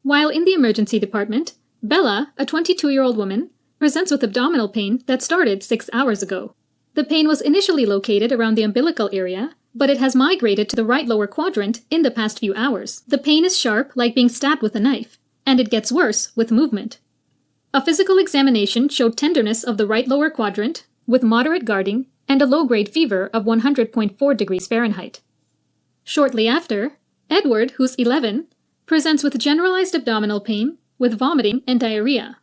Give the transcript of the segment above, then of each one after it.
While in the emergency department, Bella, a 22-year-old woman, presents with abdominal pain that started 6 hours ago. The pain was initially located around the umbilical area, but it has migrated to the right lower quadrant in the past few hours. The pain is sharp, like being stabbed with a knife, and it gets worse with movement. A physical examination showed tenderness of the right lower quadrant, with moderate guarding and a low-grade fever of 100.4 degrees Fahrenheit. Shortly after, Edward, who's 11, presents with generalized abdominal pain, with vomiting and diarrhea.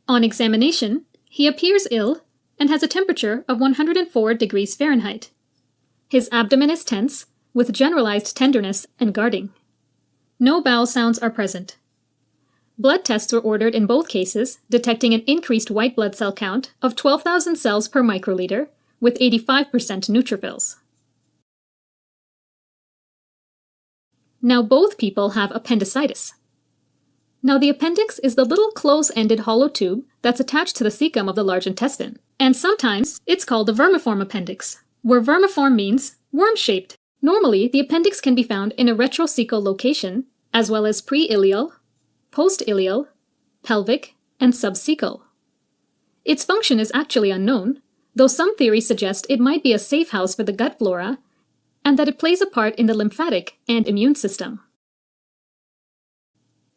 On examination, he appears ill and has a temperature of 104 degrees Fahrenheit. His abdomen is tense, with generalized tenderness and guarding. No bowel sounds are present. Blood tests were ordered in both cases, detecting an increased white blood cell count of 12,000 cells per microliter, with 85% neutrophils. Now both people have appendicitis. Now the appendix is the little close-ended hollow tube that's attached to the cecum of the large intestine, and sometimes it's called the vermiform appendix, where vermiform means worm-shaped. Normally, the appendix can be found in a retrocecal location, as well as pre-ileal, post-ileal, pelvic, and subcecal. Its function is actually unknown, though some theories suggest it might be a safe house for the gut flora, and that it plays a part in the lymphatic and immune system.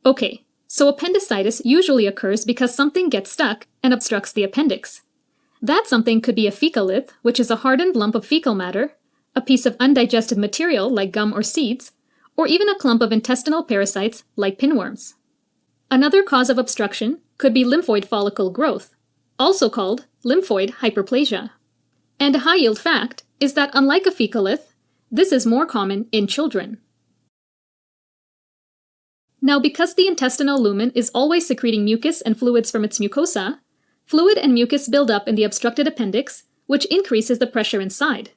Okay, so appendicitis usually occurs because something gets stuck and obstructs the appendix. That something could be a fecalith, which is a hardened lump of fecal matter, a piece of undigested material like gum or seeds, or even a clump of intestinal parasites like pinworms. Another cause of obstruction could be lymphoid follicle growth, also called lymphoid hyperplasia. And a high-yield fact is that unlike a fecalith, this is more common in children. Now, because the intestinal lumen is always secreting mucus and fluids from its mucosa, fluid and mucus build up in the obstructed appendix, which increases the pressure inside.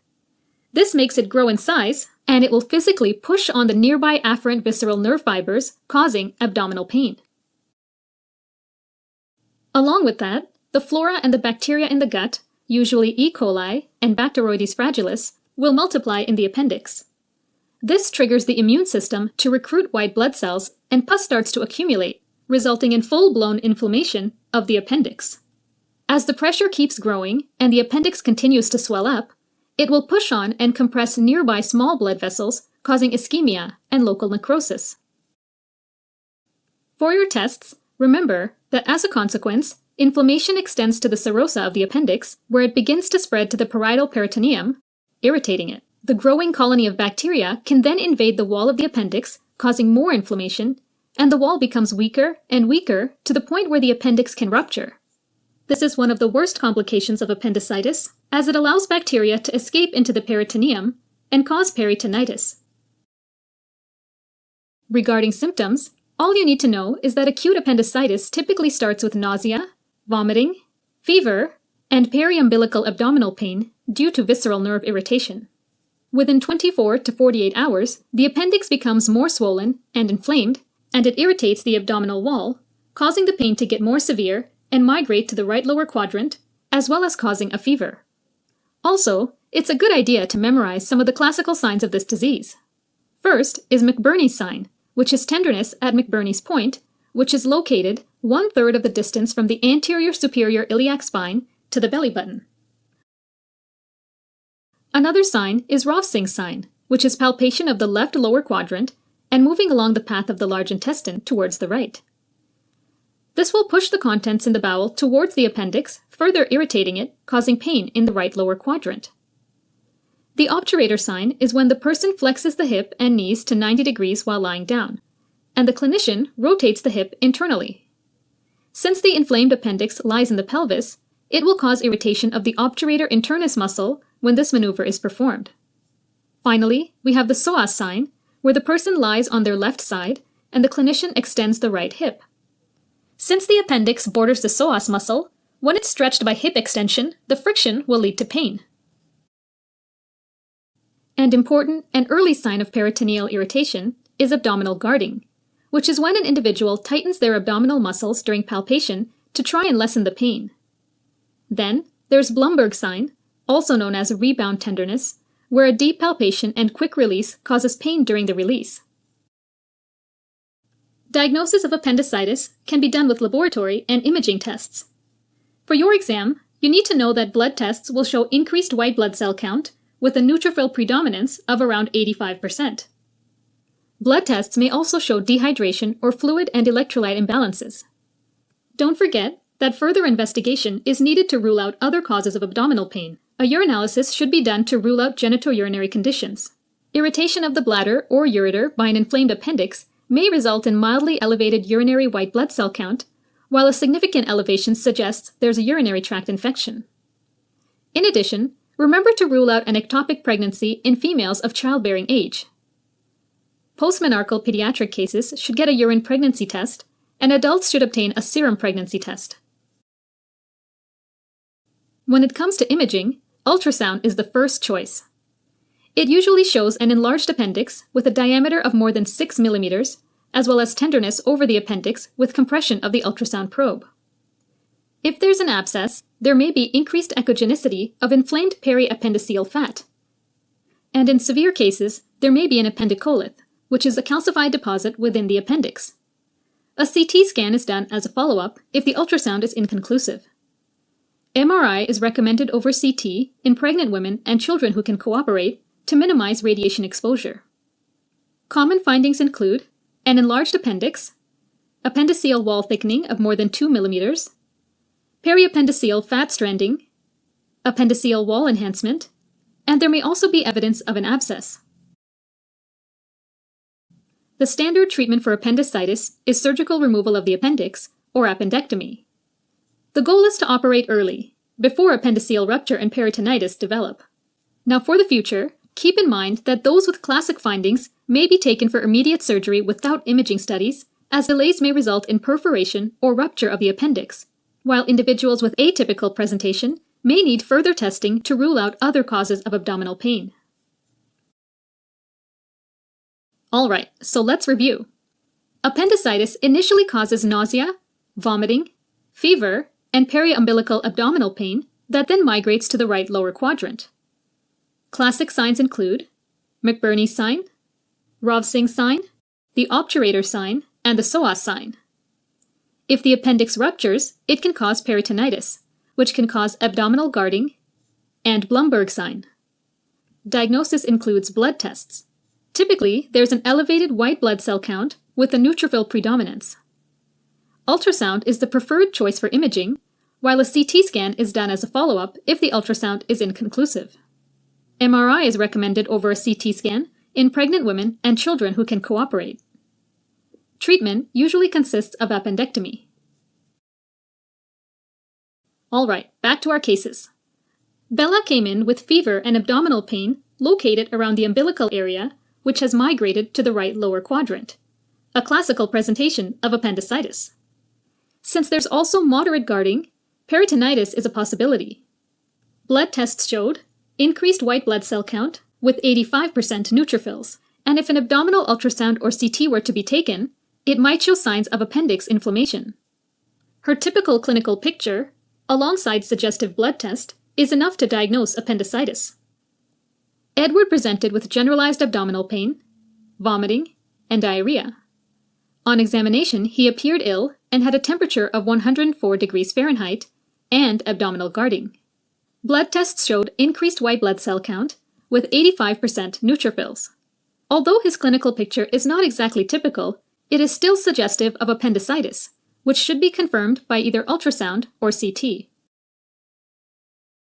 This makes it grow in size, and it will physically push on the nearby afferent visceral nerve fibers, causing abdominal pain. Along with that, the flora and the bacteria in the gut, usually E. coli and Bacteroides fragilis, will multiply in the appendix. This triggers the immune system to recruit white blood cells, and pus starts to accumulate, resulting in full-blown inflammation of the appendix. As the pressure keeps growing and the appendix continues to swell up, it will push on and compress nearby small blood vessels, causing ischemia and local necrosis. For your tests, remember that as a consequence, inflammation extends to the serosa of the appendix, where it begins to spread to the parietal peritoneum, irritating it. The growing colony of bacteria can then invade the wall of the appendix, causing more inflammation, and the wall becomes weaker and weaker to the point where the appendix can rupture. This is one of the worst complications of appendicitis, as it allows bacteria to escape into the peritoneum and cause peritonitis. Regarding symptoms, all you need to know is that acute appendicitis typically starts with nausea, vomiting, fever, and periumbilical abdominal pain due to visceral nerve irritation. Within 24 to 48 hours, the appendix becomes more swollen and inflamed, and it irritates the abdominal wall, causing the pain to get more severe and migrate to the right lower quadrant, as well as causing a fever. Also, it's a good idea to memorize some of the classical signs of this disease. First is McBurney's sign, which is tenderness at McBurney's point, which is located 1/3 of the distance from the anterior superior iliac spine to the belly button. Another sign is Rovsing's sign, which is palpation of the left lower quadrant and moving along the path of the large intestine towards the right. This will push the contents in the bowel towards the appendix, further irritating it, causing pain in the right lower quadrant. The obturator sign is when the person flexes the hip and knees to 90 degrees while lying down, and the clinician rotates the hip internally. Since the inflamed appendix lies in the pelvis, it will cause irritation of the obturator internus muscle when this maneuver is performed. Finally, we have the psoas sign, where the person lies on their left side and the clinician extends the right hip. Since the appendix borders the psoas muscle, when it's stretched by hip extension, the friction will lead to pain. An important and early sign of peritoneal irritation is abdominal guarding, which is when an individual tightens their abdominal muscles during palpation to try and lessen the pain. Then, there's Blumberg's sign, also known as rebound tenderness, where a deep palpation and quick release causes pain during the release. Diagnosis of appendicitis can be done with laboratory and imaging tests. For your exam, you need to know that blood tests will show increased white blood cell count with a neutrophil predominance of around 85%. Blood tests may also show dehydration or fluid and electrolyte imbalances. Don't forget that further investigation is needed to rule out other causes of abdominal pain. A urinalysis should be done to rule out genitourinary conditions. Irritation of the bladder or ureter by an inflamed appendix may result in mildly elevated urinary white blood cell count, while a significant elevation suggests there's a urinary tract infection. In addition, remember to rule out an ectopic pregnancy in females of childbearing age. Postmenarchal pediatric cases should get a urine pregnancy test, and adults should obtain a serum pregnancy test. When it comes to imaging, ultrasound is the first choice. It usually shows an enlarged appendix with a diameter of more than 6 millimeters, as well as tenderness over the appendix with compression of the ultrasound probe. If there's an abscess, there may be increased echogenicity of inflamed periappendiceal fat. And in severe cases, there may be an appendicolith, which is a calcified deposit within the appendix. A CT scan is done as a follow-up if the ultrasound is inconclusive. MRI is recommended over CT in pregnant women and children who can cooperate to minimize radiation exposure. Common findings include an enlarged appendix, appendiceal wall thickening of more than 2 millimeters, periappendiceal fat stranding, appendiceal wall enhancement, and there may also be evidence of an abscess. The standard treatment for appendicitis is surgical removal of the appendix, or appendectomy. The goal is to operate early, before appendiceal rupture and peritonitis develop. Now for the future, keep in mind that those with classic findings may be taken for immediate surgery without imaging studies, as delays may result in perforation or rupture of the appendix, while individuals with atypical presentation may need further testing to rule out other causes of abdominal pain. Alright, so let's review. Appendicitis initially causes nausea, vomiting, fever, and periumbilical abdominal pain that then migrates to the right lower quadrant. Classic signs include McBurney's sign, Rovsing's sign, the obturator sign, and the psoas sign. If the appendix ruptures, it can cause peritonitis, which can cause abdominal guarding, and Blumberg sign. Diagnosis includes blood tests. Typically, there's an elevated white blood cell count with a neutrophil predominance. Ultrasound is the preferred choice for imaging, while a CT scan is done as a follow-up if the ultrasound is inconclusive. MRI is recommended over a CT scan in pregnant women and children who can cooperate. Treatment usually consists of appendectomy. Alright, back to our cases. Bella came in with fever and abdominal pain located around the umbilical area, which has migrated to the right lower quadrant, a classical presentation of appendicitis. Since there's also moderate guarding, peritonitis is a possibility. Blood tests showed increased white blood cell count with 85% neutrophils, and if an abdominal ultrasound or CT were to be taken, it might show signs of appendix inflammation. Her typical clinical picture, alongside suggestive blood test, is enough to diagnose appendicitis. Edward presented with generalized abdominal pain, vomiting, and diarrhea. On examination, he appeared ill and had a temperature of 104 degrees Fahrenheit and abdominal guarding. Blood tests showed increased white blood cell count with 85% neutrophils. Although his clinical picture is not exactly typical, it is still suggestive of appendicitis, which should be confirmed by either ultrasound or CT.